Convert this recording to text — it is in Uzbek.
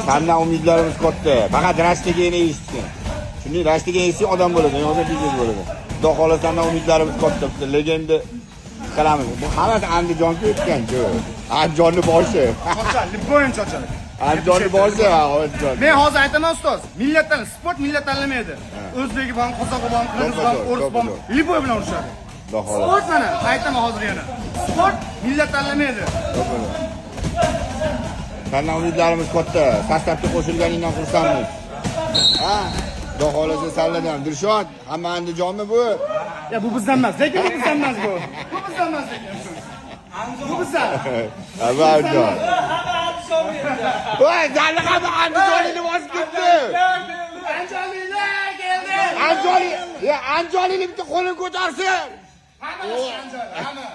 Senden umidlarimiz katta. Faqat Rashtiganing eshitsin. Shunday Rashtiganing eshitsin odam bo'ladi, yo'qsa biznes bo'ladi. Xudo xolasa senden umidlarimiz katta. Legenda qilamiz. Bu hammasi Andijonga o'tgan-ku. Andijonni boshi. Chochalik, bo'yin chochalik. Andijonni boshi, Andijon. Men hozir aytaman ustoz, millatdan sport millat tanlamaydi. O'zbeki ham, qozoqi ham, qirg'iz ham, o'ris ham, liboy bilan urishadi. Xudo xolasa. Sport mana, aytaman hozir yana. Sport millat tanlamaydi. Senden umidlarimiz katta. Sostavga qo'shilganingdan xursandmiz. Ha? Xudo xolasa salladan. Dilshod, hamma Andijonmi bu? Ya bu bizdan emas, lekin bu bizdan emas bu. Bu bizdan emas lekin. Bu bizdan. Hamma Andijon. Voy, jalli hamma Andijonlikni bosib ketdi. Andijonliklar keldi. Andijonlik bitta qo'lini ko'tarsin. Hamma Andijon, hamma.